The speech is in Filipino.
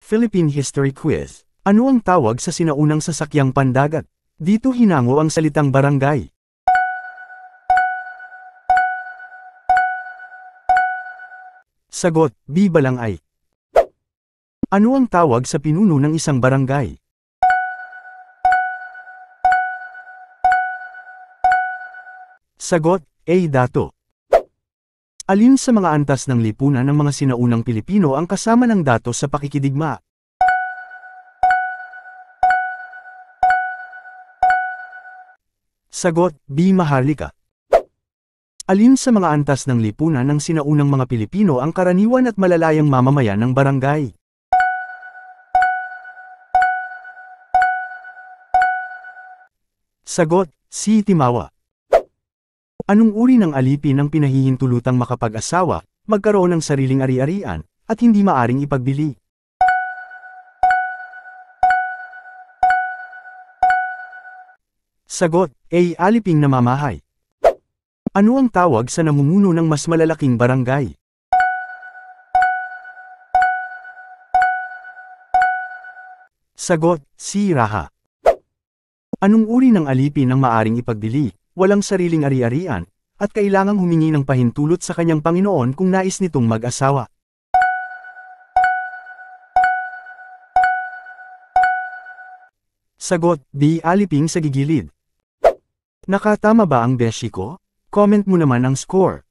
Philippine History Quiz. Ano ang tawag sa sinaunang sasakyang pandagat? Dito hinango ang salitang barangay. Sagot, B. Balangay. Ano ang tawag sa pinuno ng isang barangay? Sagot, A. Dato. Alin sa mga antas ng lipunan ng mga sinaunang Pilipino ang kasama ng dato sa pakikidigma? Sagot, B. Maharlika. Alin sa mga antas ng lipunan ng sinaunang mga Pilipino ang karaniwan at malalayang mamamayan ng barangay? Sagot, C. Timawa. Anong uri ng alipin ang pinahihintulutang makapag-asawa, magkaroon ng sariling ari-arian, at hindi maaring ipagbili? Sagot, A. Aliping namamahay. Ano ang tawag sa namumuno ng mas malalaking barangay? Sagot, C. Raha. Anong uri ng alipin ang maaring ipagbili, walang sariling ari-arian, at kailangang humingi ng pahintulot sa kanyang Panginoon kung nais nitong mag-asawa? Sagot, B. Aliping sa gigilid. Nakatama ba ang beshi ko? Comment mo naman ang score.